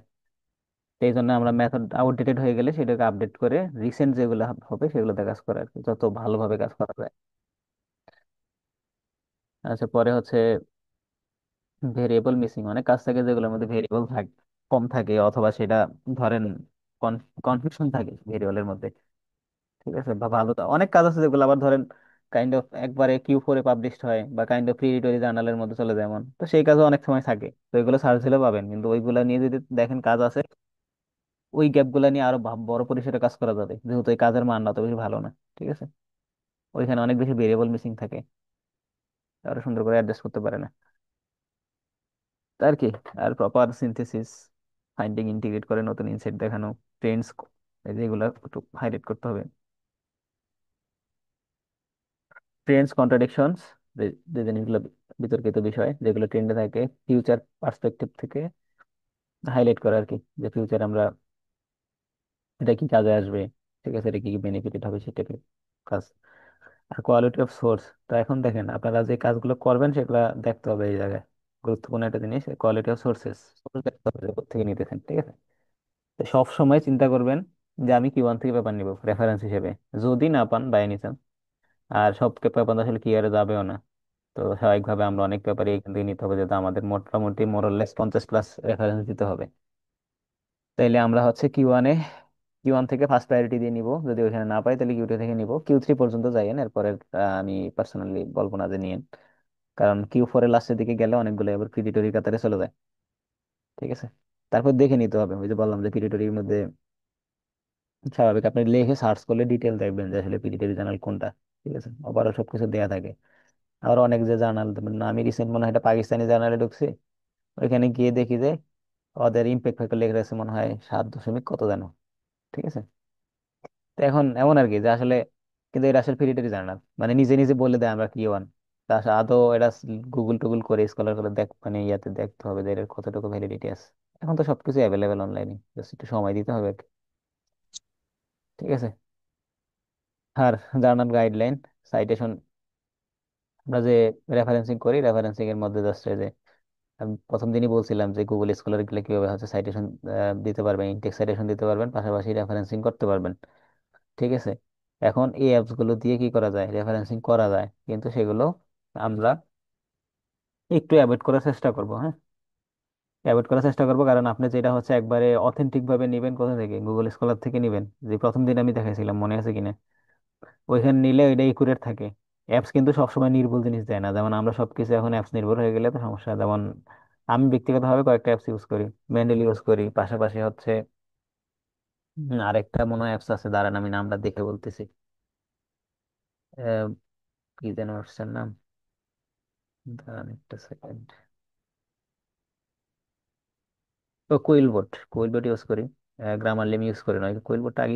তো এই জন্য আমরা মেথড আউটডেটেড হয়ে গেলে সেটাকে আপডেট করে রিসেন্ট যেগুলো হবে সেগুলোতে কাজ করা আর কি, যত ভালোভাবে কাজ করা যায়। আচ্ছা, পরে হচ্ছে ভেরিয়েবল মিসিং। অনেক কাজ থাকে যেগুলোর মধ্যে ভেরিয়েবল থাকে, কম থাকে, অথবা সেটা ধরেন কনফিউশন থাকে ভেরিয়েবলের মধ্যে, ঠিক আছে। বা ভালো অনেক কাজ আছে যেগুলো আবার ধরেন কাইন্ড অফ একবারে কিউ 4-এ পাবলিশড হয় বা কাইন্ড অফ প্রিডিটোরি জার্নালের মধ্যে চলে যায়, এমন তো সেই কাজও অনেক সময় থাকে। তো এগুলো সার্চ দিলে পাবেন, কিন্তু ওইগুলা নিয়ে যদি দেখেন কাজ আছে, ওই গ্যাপ গুলা নিয়ে আরো বড় পরিসরে কাজ করা যাবে, যেহেতু এই কাজের মান অত বেশি ভালো না, ঠিক আছে। ওইখানে অনেক বেশি ভেরিয়েবল মিসিং থাকে, আরো সুন্দর করে অ্যাডজাস্ট করতে পারে না, তা আর কি। আর প্রপার সিনথেসিস, ফাইন্ডিং, ইন্টিগ্রেট করে নতুন ইনসাইট দেখানো, ট্রেন্ডস, যেগুলো একটু হাইলাইট করতে হবে। ট্রেন্ডস, কন্ট্রাডিকশনস, যে জিনিসগুলো বিতর্কিত বিষয় যেগুলো ট্রেন্ডে থাকে, ফিউচার পার্সপেক্টিভ থেকে হাইলাইট করা আর কি, যে ফিউচার আমরা এটা কি কাজে আসবে, ঠিক আছে, এটা কি বেনিফিটেড হবে সেটা কাজ। আর কোয়ালিটি অফ সোর্স, তো এখন দেখেন আপনারা যে কাজগুলো করবেন সেগুলো দেখতে হবে এই জায়গায়। গুরুত্বপূর্ণ একটা জিনিস, কোয়ালিটি অফ সোর্সেস, সোর্স দেখতে হবে যে কোথা থেকে নিতেছেন, ঠিক আছে। তো সব সময় চিন্তা করবেন যে আমি কিউ1 থেকে পেপার নিব রেফারেন্স হিসেবে, যদি না পান বাই নিছেন। আর সব পেপার আসলে কি আর যাবেও না। তো স্বাভাবিকভাবে আমরা অনেক পেপারে এখান থেকে নিতে হবে, যেহেতু আমাদের মোটামুটি মোরাললেস 50+ রেফারেন্স দিতে হবে। তাইলে আমরা হচ্ছে কিউ ওয়ান থেকে ফার্স্ট প্রায়োরিটি দিয়ে নিব, যদি ওইখানে না পাই তাহলে কিউ2 থেকে নিব, কিউ3 পর্যন্ত যাইয়েন, এরপরে আমি পার্সোনালি বলবো না যে নিয়েন। কারণ কিউ4 এর লাস্টের দিকে গেলে অনেকগুলো এবার প্রিডিটরি কাতারে চলে যায়, ঠিক আছে। তারপর দেখে নিতে হবে, ওই যে বললাম যে প্রিডিটরির মধ্যে স্বাভাবিক আপনি লিখে সার্চ করলে ডিটেল দেখবেন যে আসলে পিডিটিভি জার্নাল কোনটা, ঠিক আছে। ওভারঅল সবকিছু দেয়া থাকে। আর অনেক যে জার্নাল, আমি রিসেন্ট মনে হয় একটা পাকিস্তানি জার্নালে ঢুকছি, ওইখানে গিয়ে দেখি যে ওদের ইম্প্যাক্ট ফ্যাক্টর লেখা আছে মনে হয় 7 দশমিক কত জানো, ঠিক আছে। তো এখন এমন আর কি যে আসলে, কিন্তু এটা আসলে পিডিটিভি জার্নাল, মানে নিজে নিজে বলে দেয় আমরা কি1। তা আসলে আদৌ এটা গুগল টুগল করে স্কলার করে দেখ, মানে ইয়াতে দেখতে হবে যে এর কতটুকু ভ্যালিডিটি আছে। এখন তো সবকিছু অ্যাভেলেবেল অনলাইনে, জাস্ট একটু সময় দিতে হবে আর কি, ঠিক আছে। আর জার্নাল গাইডলাইন, সাইটেশন, আমরা যে রেফারেন্সিং করি, রেফারেন্সিং এর মধ্যে জাস্ট যে আমি প্রথম দিনই বলছিলাম যে গুগল স্কলার গেলে কিভাবে হচ্ছে সাইটেশন দিতে পারবেন, ইনটেক্স সাইটেশন দিতে পারবেন, পাশাপাশি রেফারেন্সিং করতে পারবেন, ঠিক আছে। এখন এই অ্যাপস গুলো দিয়ে কি করা যায়, রেফারেন্সিং করা যায়, কিন্তু সেগুলো আমরা একটু অ্যাভয়েড করার চেষ্টা করব, হ্যাঁ। অ্যাভয়েড করার চেষ্টা করবো, কারণ আপনি যেটা হচ্ছে একবারে অথেন্টিক ভাবে নেবেন কোথা থেকে, গুগল স্কলার থেকে নেবেন, যে প্রথম দিন আমি দেখাইছিলাম, মনে আছে কিনা। ওইখানে নিলে ওইটা একুরেট থাকে। অ্যাপস কিন্তু সবসময় নির্ভুল জিনিস দেয় না, যেমন আমরা সবকিছু এখন অ্যাপস নির্ভর হয়ে গেলে তো সমস্যা। যেমন আমি ব্যক্তিগতভাবে কয়েকটা অ্যাপস ইউজ করি, মেন্ডেল ইউজ করি, পাশাপাশি হচ্ছে আরেকটা মনে হয় অ্যাপস আছে, দাঁড়ান আমি নামটা দেখে বলতেছি। আহ, কি যেন অ্যাপসটার নাম, দাঁড়ান একটা সেকেন্ড। ও কুইলবোট, কুইলবোট ইউজ করি। গ্রামারলি আমি ইউজ করি না, কুইলবোটটা আগে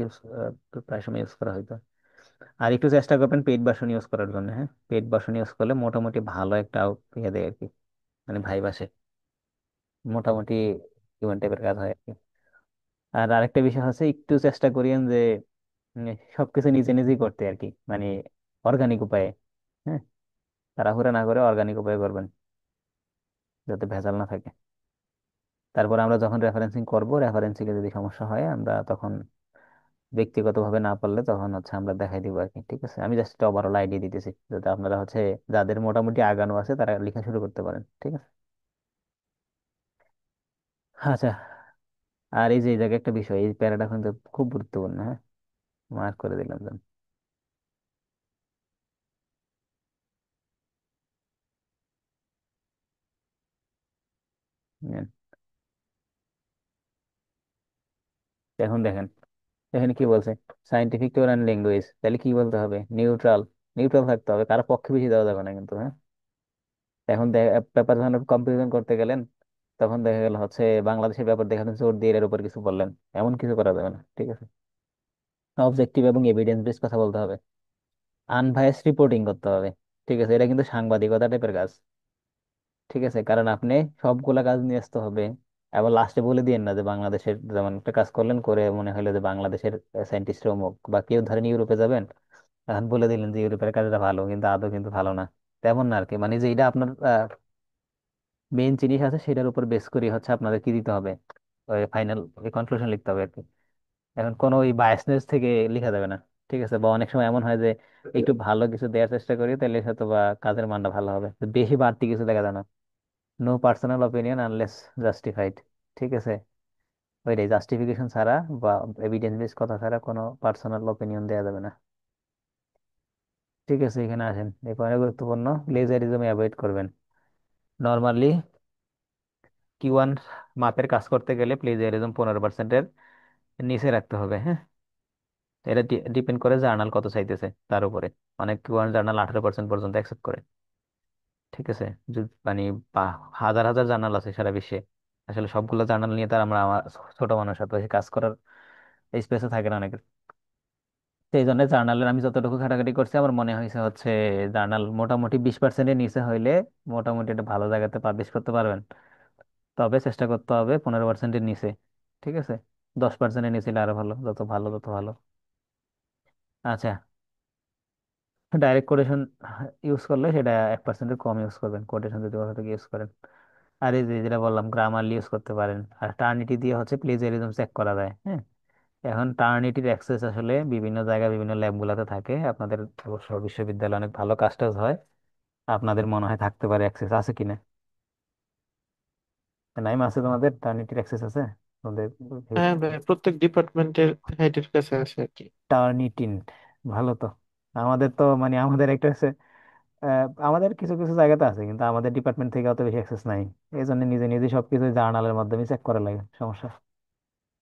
প্রায় সময় ইউজ করা হয়তো। আর একটু চেষ্টা করবেন পেইড ভার্সন ইউজ করার জন্য, হ্যাঁ। পেইড ভার্সন ইউজ করলে মোটামুটি ভালো একটা ইয়ে দেয় আর কি, মানে ভাইব আসে, মোটামুটি হিউম্যান টাইপের কাজ হয় আর কি। আর আরেকটা বিষয় হচ্ছে একটু চেষ্টা করিয়েন যে উম, সবকিছু নিজে নিজেই করতে আর কি, মানে অর্গানিক উপায়ে, হ্যাঁ। তাড়াহুড়া না করে অর্গানিক উপায়ে করবেন, যাতে ভেজাল না থাকে। তারপর আমরা যখন রেফারেন্সিং করব, রেফারেন্সিং এ যদি সমস্যা হয় আমরা তখন ব্যক্তিগতভাবে না পারলে তখন হচ্ছে আমরা দেখাই দিব আর কি, ঠিক আছে। আমি জাস্ট একটা ওভারঅল আইডিয়া দিতেছি, যাতে আপনারা হচ্ছে যাদের মোটামুটি আগানো আছে তারা লেখা শুরু করতে পারেন, ঠিক আছে। আচ্ছা, আর এই যে এই জায়গায় একটা বিষয়, এই প্যারাটা কিন্তু খুব গুরুত্বপূর্ণ, হ্যাঁ। মার্ক করে দিলাম যেন। নেন। এখন দেখেন এখানে কি বলছে, সাইন্টিফিক টোন অ্যান্ড ল্যাঙ্গুয়েজ, তাহলে কি বলতে হবে, নিউট্রাল। নিউট্রাল থাকতে হবে, কারো পক্ষে বেশি দেওয়া যাবে না কিন্তু, হ্যাঁ। এখন পেপার যখন কম্পারিজন করতে গেলেন, তখন দেখা গেল হচ্ছে বাংলাদেশের ব্যাপার দেখাতে জোর দিয়ে এর উপর কিছু বললেন, এমন কিছু করা যাবে না, ঠিক আছে। অবজেক্টিভ এবং এভিডেন্স বেস কথা বলতে হবে, আনভায়াস রিপোর্টিং করতে হবে, ঠিক আছে। এটা কিন্তু সাংবাদিকতা টাইপের কাজ, ঠিক আছে। কারণ আপনি সবগুলা কাজ নিয়ে আসতে হবে, আবার লাস্টে বলে দিয়েন না যে বাংলাদেশের, যেমন একটা কাজ করলেন করে মনে হলো যে বাংলাদেশের সায়েন্টিস্ট অমুক, বা কেউ ধরেন ইউরোপে যাবেন, এখন বলে দিলেন যে ইউরোপের কাজটা ভালো, কিন্তু আদৌ কিন্তু ভালো না। তেমন না আর কি, মানে যে এটা আপনার মেইন জিনিস আছে সেটার উপর বেস করে হচ্ছে আপনাদের কি দিতে হবে, ওই ফাইনাল কনক্লুশন লিখতে হবে আর কি। এখন কোনো ওই বায়াসনেস থেকে লেখা যাবে না। ঠিক আছে, বা অনেক সময় এমন হয় যে একটু ভালো কিছু দেওয়ার চেষ্টা করি, তাহলে হয়তো বা কাজের মানটা ভালো হবে, তো বেশি বাড়তি কিছু দেখা যায় না। No personal opinion unless justified. ঠিক আছে, ওইটাই জাস্টিফিকেশন ছাড়া বা এভিডেন্স বেস কথা ছাড়া কোনো পার্সোনাল অপিনিয়ন দেওয়া যাবে না। ঠিক আছে, এখানে আসেন, এই পয়েন্ট গুরুত্বপূর্ণ। প্লেজারিজম অ্যাভয়েড করবেন। নর্মালি Q1 মাপের কাজ করতে গেলে প্লেজারিজম 15%-এর নিচে রাখতে হবে, হ্যাঁ। এটা ডিপেন্ড করে জার্নাল কত চাইতেছে তার উপরে। অনেক Q1 জার্নাল 18% পর্যন্ত অ্যাকসেপ্ট করে। ঠিক আছে, মানে হাজার হাজার জার্নাল আছে সারা বিশ্বে। আসলে সবগুলো জার্নাল নিয়ে তার আমরা আমার ছোট মানুষ এত বেশি কাজ করার স্পেসে থাকে না অনেকের। সেই জন্য জার্নালের আমি যতটুকু ঘাটাঘাটি করছি আমার মনে হয়েছে হচ্ছে জার্নাল মোটামুটি 20%-এর নিচে হইলে মোটামুটি একটা ভালো জায়গাতে পাবলিশ করতে পারবেন। তবে চেষ্টা করতে হবে 15%-এর নিচে। ঠিক আছে, 10%-এর নিচে হলে আরো ভালো, যত ভালো তত ভালো। আচ্ছা, ডাইরেক্ট কোটেশন ইউজ করলে সেটা 1%-এর কম ইউজ করবেন, কোটেশন যদি কথা থেকে ইউজ করেন। আর এই যে যেটা বললাম গ্রামারলি ইউজ করতে পারেন। আর টার্নিটি দিয়ে হচ্ছে প্লেজারিজম চেক করা যায়, হ্যাঁ। এখন টার্নিটির অ্যাক্সেস আসলে বিভিন্ন জায়গায় বিভিন্ন ল্যাবগুলোতে থাকে, আপনাদের অবশ্য বিশ্ববিদ্যালয়ে অনেক ভালো কাজ টাজ হয়, আপনাদের মনে হয় থাকতে পারে, অ্যাক্সেস আছে কিনা। নাইম, আছে তোমাদের টার্নিটির অ্যাক্সেস আছে তোমাদের? হ্যাঁ ভাই, প্রত্যেক ডিপার্টমেন্টের হেডের কাছে আছে আর কি। টার্নিটিন, ভালো তো। আমাদের তো মানে আমাদের একটা আছে, আমাদের কিছু কিছু জায়গাতে আছে, কিন্তু আমাদের ডিপার্টমেন্ট থেকে অত বেশি অ্যাক্সেস নাই। এই জন্য নিজে নিজে সবকিছু জার্নালের মাধ্যমে চেক করা লাগে, সমস্যা।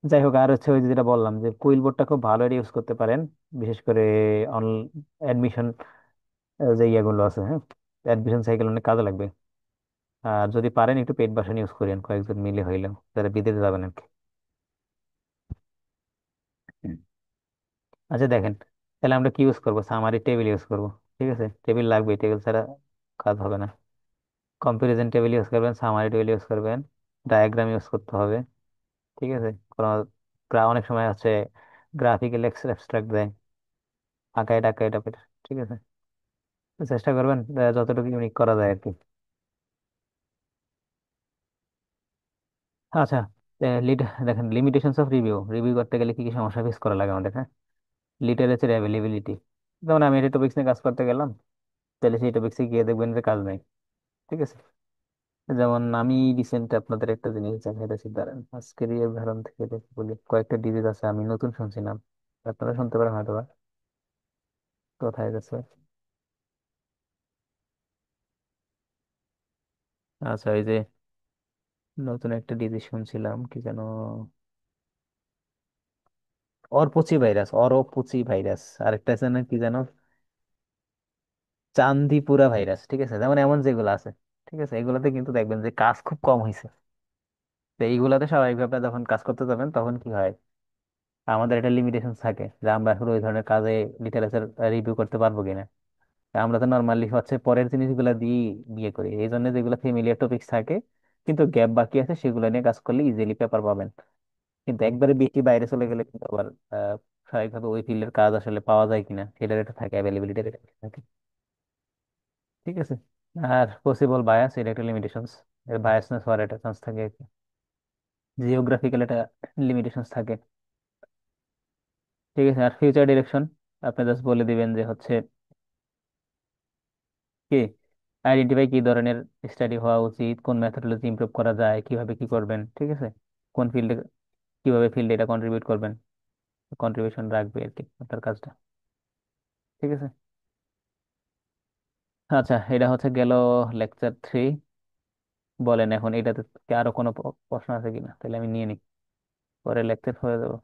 যাই হোক, আর হচ্ছে ওই যে যেটা বললাম যে কুইল বোর্ডটা খুব ভালো ইউজ করতে পারেন, বিশেষ করে অন অ্যাডমিশন যে ইয়েগুলো আছে, হ্যাঁ, অ্যাডমিশন সাইকেল অনেক কাজে লাগবে। আর যদি পারেন একটু পেইড ভার্সন ইউজ করেন, কয়েকজন মিলে হইলেও, যারা বিদেশে যাবেন আর কি। হুম। আচ্ছা দেখেন, তাহলে আমরা কি ইউজ করবো? সামারি টেবিল ইউজ করবো। ঠিক আছে, টেবিল লাগবে, টেবিল ছাড়া কাজ হবে না। কম্পারিজন টেবিল ইউজ করবেন, সামারি টেবিল ইউজ করবেন, ডায়াগ্রাম ইউজ করতে হবে। ঠিক আছে, কোনো অনেক সময় হচ্ছে গ্রাফিক্যাল অ্যাবস্ট্রাক্ট দেয়, আঁকায় টাকায় টাকায়। ঠিক আছে, তো চেষ্টা করবেন যতটুকু ইউনিক করা যায় আর কি। আচ্ছা, লিড দেখেন, লিমিটেশনস অফ রিভিউ, রিভিউ করতে গেলে কি কি সমস্যা ফেস করা লাগে আমাদের, হ্যাঁ। লিটারেচার অ্যাভেলেবিলিটি, যেমন আমি একটা টপিক্স নিয়ে কাজ করতে গেলাম, তাহলে সেই টপিক্সে গিয়ে দেখবেন যে কাজ নাই। ঠিক আছে, যেমন আমি রিসেন্ট আপনাদের একটা জিনিস দেখাইতেছি, দাঁড়ান আজকের এই উদাহরণ থেকে দেখে বলি। কয়েকটা ডিজিজ আছে আমি নতুন শুনছিলাম, আপনারা শুনতে পারেন হয়তো বা। কোথায় গেছে? আচ্ছা, এই যে নতুন একটা ডিজিজ শুনছিলাম, কি যেন, অরপুচি ভাইরাস, অরপুচি ভাইরাস। আরেকটা আছে না কি যেন, চান্দিপুরা ভাইরাস। ঠিক আছে, যেমন এমন যেগুলো আছে, ঠিক আছে, এগুলোতে কিন্তু দেখবেন যে কাজ খুব কম হয়েছে। তো এইগুলাতে স্বাভাবিকভাবে যখন কাজ করতে যাবেন তখন কি হয়, আমাদের একটা লিমিটেশন থাকে যে আমরা আসলে ওই ধরনের কাজে লিটারেচার রিভিউ করতে পারবো কিনা। আমরা তো নর্মালি হচ্ছে পরের জিনিসগুলো দিয়ে বিয়ে করি, এই জন্য যেগুলো ফেমিলিয়ার টপিক্স থাকে কিন্তু গ্যাপ বাকি আছে, সেগুলো নিয়ে কাজ করলে ইজিলি পেপার পাবেন। কিন্তু একবারে বেশি বাইরে চলে গেলে কিন্তু আবার স্বাভাবিকভাবে ওই ফিল্ডের কাজ আসলে পাওয়া যায় কিনা সেটার একটা থাকে, অ্যাভেলেবিলিটির একটা থাকে। ঠিক আছে, আর পসিবল বায়াস, এটা একটা লিমিটেশনস, বায়াসনেস হওয়ার একটা চান্স থাকে। জিওগ্রাফিক্যাল একটা লিমিটেশনস থাকে। ঠিক আছে, আর ফিউচার ডিরেকশন, আপনি জাস্ট বলে দিবেন যে হচ্ছে কি, আইডেন্টিফাই কি ধরনের স্টাডি হওয়া উচিত, কোন মেথডোলজি ইমপ্রুভ করা যায়, কিভাবে কি করবেন। ঠিক আছে, কোন ফিল্ডে কিভাবে ফিল্ডে এটা কন্ট্রিবিউট করবেন, কন্ট্রিবিউশন রাখবে আর কি আপনার কাজটা। ঠিক আছে, আচ্ছা, এটা হচ্ছে গেল লেকচার 3। বলেন এখন এটাতে কি আরো কোনো প্রশ্ন আছে কিনা, তাহলে আমি নিয়ে নিই, পরে লেকচার হয়ে যাবো।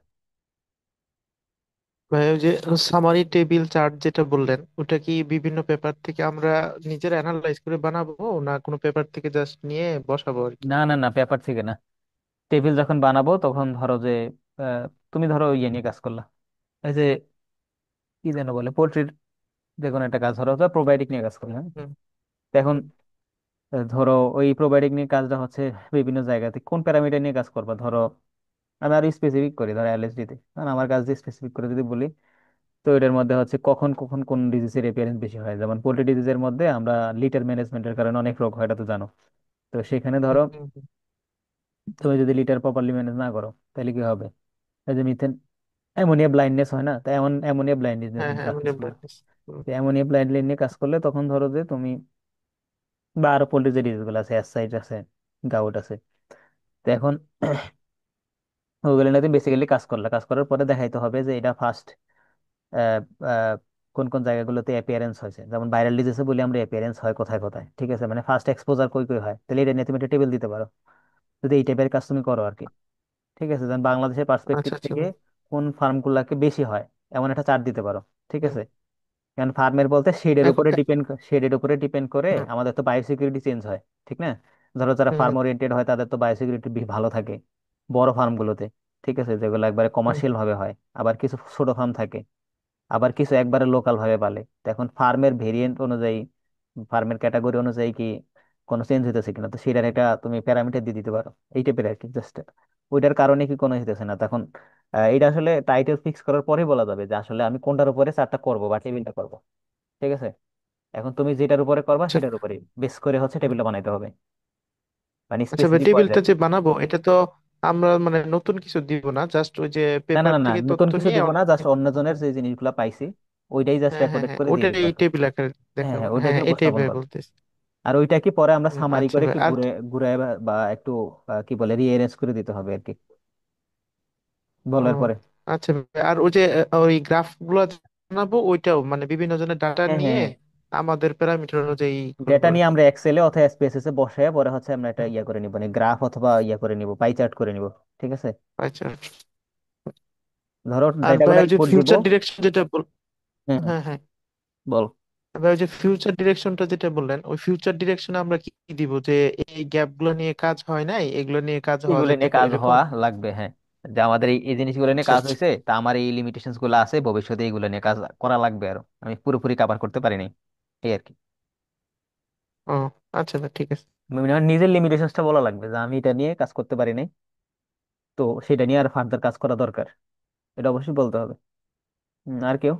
ভাই ওই যে সামারি টেবিল চার্ট যেটা বললেন, ওটা কি বিভিন্ন পেপার থেকে আমরা নিজের অ্যানালাইজ করে বানাবো, না কোনো পেপার থেকে জাস্ট নিয়ে বসাবো আর কি? না না না, পেপার থেকে না। টেবিল যখন বানাবো তখন ধরো যে আহ, তুমি ধরো ইয়ে নিয়ে কাজ করলা, এই যে কি যেন বলে, পোর্ট্রির যে কোনো একটা কাজ, ধরো প্রোবায়োটিক নিয়ে কাজ করলে, হ্যাঁ? হুম, তো এখন হুম। ধরো ওই প্রোবায়োটিক নিয়ে কাজটা হচ্ছে বিভিন্ন জায়গাতে কোন প্যারামিটার নিয়ে কাজ করবা। ধরো আমি আরো স্পেসিফিক করি, ধরো এলএসডি তে, কারণ আমার কাজ দিয়ে স্পেসিফিক করে যদি বলি, তো এটার মধ্যে হচ্ছে কখন কখন কোন ডিজিজের এপিয়ারেন্স বেশি হয়। যেমন পোল্ট্রি ডিজিজের মধ্যে আমরা লিটার ম্যানেজমেন্টের কারণে অনেক রোগ হয়, এটা তো জানো। তো সেখানে ধরো হুম, হুম। তুমি যদি লিটার প্রপারলি ম্যানেজ না করো, তাহলে কি হবে? এই যে মিথেন, অ্যামোনিয়া ব্লাইন্ডনেস হয় না, তাই এমন অ্যামোনিয়া ব্লাইন্ডনেস হ্যাঁ নিয়ে হ্যাঁ, কাজ আমি করতে হবে। ব্লাইন্ডনেস। অ্যামোনিয়া ব্লাইন্ডনেস নিয়ে কাজ করলে তখন ধরো যে তুমি, বা আরো পোল্ট্রি যে ডিজিজ গুলো আছে, অ্যাসাইড আছে, গাউট আছে, তো এখন ওগুলো নিয়ে তুমি বেসিক্যালি কাজ করলে, কাজ করার পরে দেখাইতে হবে যে এটা ফার্স্ট কোন কোন জায়গাগুলোতে অ্যাপিয়ারেন্স হয়েছে। যেমন ভাইরাল ডিজিজে বলি আমরা অ্যাপিয়ারেন্স হয় কোথায় কোথায়, ঠিক আছে, মানে ফার্স্ট এক্সপোজার কই কই হয়, তাহলে এটা নিয়ে তুমি একটা টেবিল দিতে পারো, যদি এই টাইপের কাজ তুমি করো আর কি। ঠিক আছে, যেমন বাংলাদেশের পার্সপেক্টিভ আচ্ছা আচ্ছা। থেকে কোন ফার্মগুলোকে বেশি হয়, এমন একটা চার্ট দিতে পারো। ঠিক আছে, কারণ ফার্মের বলতে শেডের এখন উপরে ডিপেন্ড, শেডের উপরে ডিপেন্ড করে হুম, আমাদের তো বায়োসিকিউরিটি চেঞ্জ হয়, ঠিক না? ধরো যারা হুম, ফার্ম ওরিয়েন্টেড হয় তাদের তো বায়োসিকিউরিটি ভালো থাকে বড় ফার্মগুলোতে, ঠিক আছে, যেগুলো একবারে হুম, কমার্শিয়াল ভাবে হয়। আবার কিছু ছোট ফার্ম থাকে, আবার কিছু একবারে লোকাল ভাবে পালে। তো এখন ফার্মের ভেরিয়েন্ট অনুযায়ী, ফার্মের ক্যাটাগরি অনুযায়ী কি কোনো চেঞ্জ হইতেছে কিনা, তো সেটার একটা তুমি প্যারামিটার দিয়ে দিতে পারো, এই টাইপের আর কি। জাস্ট ওইটার কারণে কি কোনো হইতেছে না তখন, এটা আসলে টাইটেল ফিক্স করার পরেই বলা যাবে যে আসলে আমি কোনটার উপরে চারটা করবো বা টেবিলটা করবো। ঠিক আছে, এখন তুমি যেটার উপরে করবা আচ্ছা সেটার উপরে বেস করে হচ্ছে টেবিলটা বানাইতে হবে, মানে আচ্ছা। ভাই, স্পেসিফিক টেবিলটা পর্যায়ে। যে বানাবো এটা তো আমরা মানে নতুন কিছু দিব না, জাস্ট ওই যে না না পেপার না না, থেকে নতুন তথ্য কিছু নিয়ে দিব না, জাস্ট অন্যজনের যে জিনিসগুলো পাইছি ওইটাই জাস্ট হ্যাঁ হ্যাঁ রেকর্ডেড হ্যাঁ, করে দিয়ে ওটা দিবা। এই টেবিল আকারে হ্যাঁ দেখাবো। হ্যাঁ, হ্যাঁ ওইটাকে হ্যাঁ, এটাই উপস্থাপন ভাই করো। বলতেছি। আর ওইটা কি পরে আমরা সামারি আচ্ছা করে ভাই। কি আর ঘুরে ঘুরে বা একটু কি বলে রিঅ্যারেঞ্জ করে দিতে হবে আর কি, ও বলার পরে। আচ্ছা ভাই, আর ওই যে ওই গ্রাফ গুলো বানাবো, ওইটাও মানে বিভিন্ন জনের ডাটা হ্যাঁ হ্যাঁ নিয়ে হ্যাঁ, আমাদের প্যারামিটার অনুযায়ী করবো ডেটা আর নিয়ে কি। আমরা এক্সেলে অথবা এসপিএসএস এ বসায় পরে হচ্ছে আমরা এটা হুম, ইয়া করে নিব, মানে গ্রাফ অথবা ইয়া করে নিব, পাই চার্ট করে নিব। ঠিক আছে, আচ্ছা। ধরো আর ভাই ডেটাগুলো ওই যে ইনপুট দিব। ফিউচার ডিরেকশন যেটা হ্যাঁ হ্যাঁ, হ্যাঁ হ্যাঁ, বল। এবার ওই যে ফিউচার ডিরেকশনটা যেটা বললেন, ওই ফিউচার ডিরেকশনে আমরা কি কি দিব, যে এই গ্যাপ গুলো নিয়ে কাজ হয় নাই, এগুলো নিয়ে কাজ হওয়া এগুলো যেতে নিয়ে পারে কাজ এরকম। হওয়া লাগবে, হ্যাঁ, যে আমাদের এই জিনিসগুলো নিয়ে আচ্ছা কাজ আচ্ছা। হয়েছে, তা আমার এই লিমিটেশনস গুলো আছে, ভবিষ্যতে এগুলো নিয়ে কাজ করা লাগবে, আর আমি পুরোপুরি কভার করতে পারিনি, এই আর কি। ও আচ্ছা ভাই, ঠিক আছে। মানে আমার নিজের লিমিটেশনসটা বলা লাগবে যে আমি এটা নিয়ে কাজ করতে পারিনি, তো সেটা নিয়ে আর ফার্দার কাজ করা দরকার, এটা অবশ্যই বলতে হবে। আর কেউ?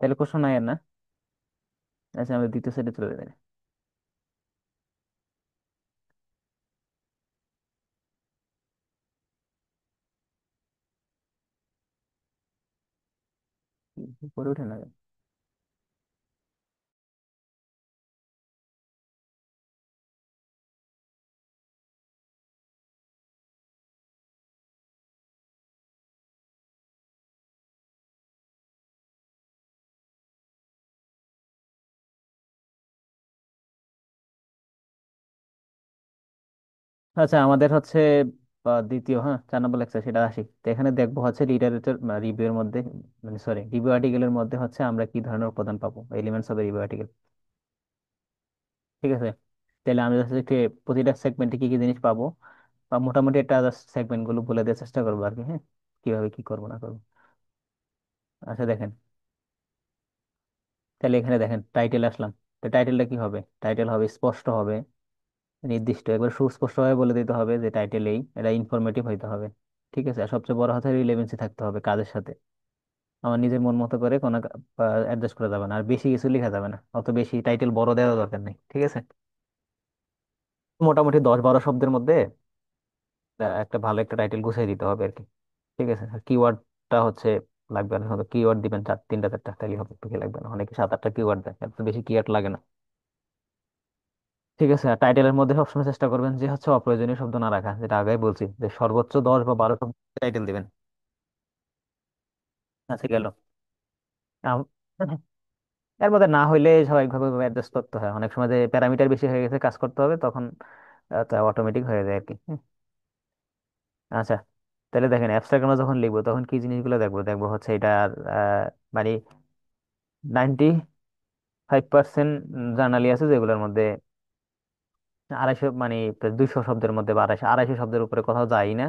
তাহলে কোশ্চেন নাই আর না? আচ্ছা, আমরা দ্বিতীয় সাইডে চলে যাই। পরে উঠে না? আচ্ছা, আমাদের হচ্ছে দ্বিতীয়, হ্যাঁ, 4 নম্বর লেকচার, সেটা আসি। তো এখানে দেখবো হচ্ছে লিটারেচার রিভিউ এর মধ্যে, মানে সরি, রিভিউ আর্টিকেলের মধ্যে হচ্ছে আমরা কি ধরনের উপাদান পাবো, এলিমেন্টস অফ রিভিউ আর্টিকেল। ঠিক আছে, তাহলে আমি হচ্ছে কি প্রতিটা সেগমেন্টে কি কি জিনিস পাবো, বা মোটামুটি একটা সেগমেন্ট গুলো বলে দেওয়ার চেষ্টা করবো আর কি, হ্যাঁ, কিভাবে কি করবো না করবো। আচ্ছা দেখেন, তাহলে এখানে দেখেন টাইটেল আসলাম। তো টাইটেলটা কি হবে? টাইটেল হবে স্পষ্ট হবে, নির্দিষ্ট, একবার সুস্পষ্টভাবে বলে দিতে হবে যে টাইটেলেই এটা ইনফরমেটিভ হইতে হবে। ঠিক আছে, আর সবচেয়ে বড় কথা রিলেভেন্সি থাকতে হবে কাজের সাথে। আমার নিজের মন মতো করে কোনো অ্যাডজাস্ট করা যাবে না, আর বেশি কিছু লেখা যাবে না, অত বেশি টাইটেল বড় দেওয়া দরকার নেই। ঠিক আছে, মোটামুটি 10-12 শব্দের মধ্যে একটা ভালো একটা টাইটেল গুছিয়ে দিতে হবে আর কি। ঠিক আছে, আর কিওয়ার্ডটা হচ্ছে লাগবে না, হয়তো কিওয়ার্ড দিবেন 3টা 4টা, তাহলে হবে, বেশি লাগবে না, অনেকে 7-8টা কিওয়ার্ড দেয়, এত বেশি কিওয়ার্ড লাগে না। ঠিক আছে, আর টাইটেলের মধ্যে সবসময় চেষ্টা করবেন যে হচ্ছে অপ্রয়োজনীয় শব্দ না রাখা, যেটা আগে বলছি যে সর্বোচ্চ 10 বা 12 শব্দ টাইটেল দিবেন। আচ্ছা গেল। আম- এর মধ্যে না হইলে স্বাভাবিকভাবে অ্যাডজাস্ট করতে হয়, অনেক সময় যে প্যারামিটার বেশি হয়ে গেছে কাজ করতে হবে, তখন তা অটোমেটিক হয়ে যায় আর কি। আচ্ছা, তাহলে দেখেন অ্যাবস্ট্রাক্ট আমরা যখন লিখবো তখন কি জিনিসগুলো দেখবো, দেখবো হচ্ছে এটা মানে 95% জার্নালি আছে যেগুলোর মধ্যে 250, মানে 200 শব্দের মধ্যে বা 250 শব্দের উপরে কোথাও যায় না।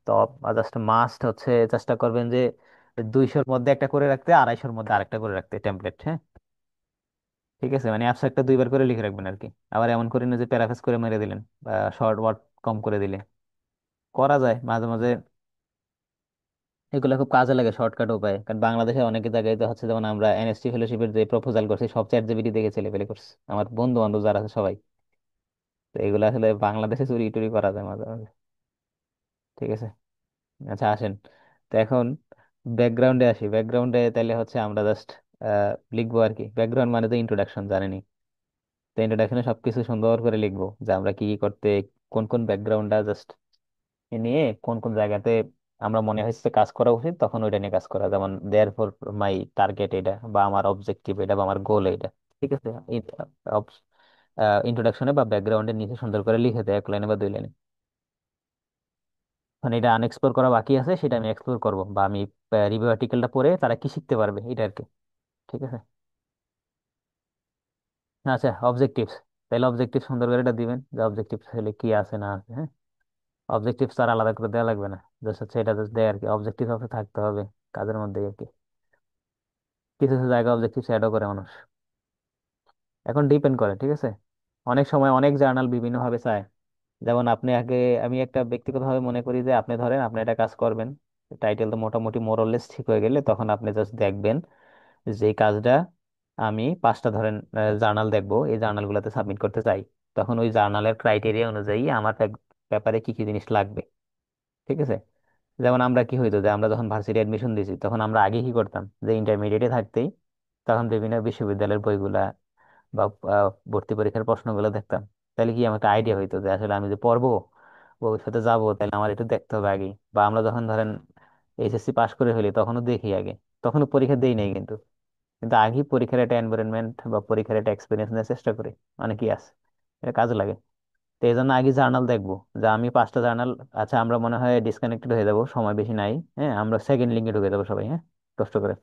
তো জাস্ট মাস্ট হচ্ছে চেষ্টা করবেন যে 200-র মধ্যে একটা করে রাখতে, 250-র মধ্যে আরেকটা করে রাখতে টেমপ্লেট। হ্যাঁ, ঠিক আছে, মানে অ্যাবস্ট্রাক্টটা 2বার করে লিখে রাখবেন আর কি। আবার এমন করে না যে প্যারাফ্রেজ করে মেরে দিলেন বা শর্ট ওয়ার্ড কম করে দিলে। করা যায় মাঝে মাঝে, এগুলো খুব কাজে লাগে শর্টকাট উপায়। কারণ বাংলাদেশে অনেক জায়গায় তো হচ্ছে, যেমন আমরা এনএসটি ফেলোশিপের যে প্রপোজাল করছি সব চ্যাট জিপিটি দেখে ছেলে পেলে করছে, আমার বন্ধু বান্ধব যারা আছে সবাই। তো এগুলো আসলে বাংলাদেশে চুরি টুরি করা যায় মাঝে মাঝে। ঠিক আছে, আচ্ছা আসেন। তো এখন ব্যাকগ্রাউন্ডে আসি। ব্যাকগ্রাউন্ডে তাহলে হচ্ছে আমরা জাস্ট লিখবো আর কি। ব্যাকগ্রাউন্ড মানে তো ইন্ট্রোডাকশন, জানেনি? তো ইন্ট্রোডাকশনে সবকিছু সুন্দর করে লিখবো যে আমরা কি কি করতে, কোন কোন ব্যাকগ্রাউন্ডটা জাস্ট নিয়ে কোন কোন জায়গাতে আমরা মনে হয়েছে কাজ করা উচিত, তখন ওইটা নিয়ে কাজ করা। যেমন দেয়ার ফর মাই টার্গেট এটা, বা আমার অবজেক্টিভ এটা, বা আমার গোল এটা। ঠিক আছে, ইন্ট্রোডাকশনে বা ব্যাকগ্রাউন্ডের নিচে সুন্দর করে লিখে দেয় 1 লাইনে বা 2 লাইনে। মানে এটা আনএক্সপ্লোর করা বাকি আছে, সেটা আমি এক্সপ্লোর করব, বা আমি রিভিউ আর্টিকেলটা পড়ে তারা কি শিখতে পারবে এটা আর কি। ঠিক আছে, আচ্ছা অবজেক্টিভস। তাহলে অবজেক্টিভ সুন্দর করে এটা দিবেন যে অবজেক্টিভ আসলে কি আছে না আছে। হ্যাঁ, অবজেক্টিভ আর আলাদা করে দেওয়া লাগবে না, জাস্ট হচ্ছে এটা জাস্ট দেয় আর কি। অবজেক্টিভ হবে থাকতে হবে কাজের মধ্যে আর কি। কিছু কিছু জায়গায় অবজেক্টিভ অ্যাডও করে মানুষ। এখন ডিপেন্ড করে, ঠিক আছে। অনেক সময় অনেক জার্নাল বিভিন্ন ভাবে চায়। যেমন আপনি আগে, আমি একটা ব্যক্তিগতভাবে মনে করি যে আপনি ধরেন আপনি একটা কাজ করবেন, টাইটেল তো মোটামুটি মোরলেস ঠিক হয়ে গেলে তখন আপনি জাস্ট দেখবেন যে এই কাজটা আমি 5টা ধরেন জার্নাল দেখবো, এই জার্নালগুলোতে সাবমিট করতে চাই। তখন ওই জার্নালের ক্রাইটেরিয়া অনুযায়ী আমার ব্যাপারে কি কি জিনিস লাগবে। ঠিক আছে, যেমন আমরা কি হইতো যে আমরা যখন ভার্সিটি অ্যাডমিশন দিয়েছি তখন আমরা আগে কি করতাম যে ইন্টারমিডিয়েটে থাকতেই তখন বিভিন্ন বিশ্ববিদ্যালয়ের বইগুলা বা ভর্তি পরীক্ষার প্রশ্নগুলো দেখতাম। তাহলে কি আমার একটা আইডিয়া হইতো যে আসলে আমি যে পড়বো, ভবিষ্যতে যাবো, তাহলে আমার একটু দেখতে হবে আগে। বা আমরা যখন ধরেন এইচএসসি পাশ করে ফেলি তখনও দেখি আগে, তখনও পরীক্ষা দেই নাই কিন্তু, কিন্তু আগে পরীক্ষার একটা এনভায়রনমেন্ট বা পরীক্ষার একটা এক্সপিরিয়েন্স নেওয়ার চেষ্টা করি, মানে কি আছে, এটা কাজে লাগে। তো এই জন্য আগে জার্নাল দেখবো যে আমি 5টা জার্নাল। আচ্ছা আমরা মনে হয় ডিসকানেক্টেড হয়ে যাবো, সময় বেশি নাই। হ্যাঁ, আমরা সেকেন্ড লিঙ্কে ঢুকে যাবো সবাই। হ্যাঁ, কষ্ট করে।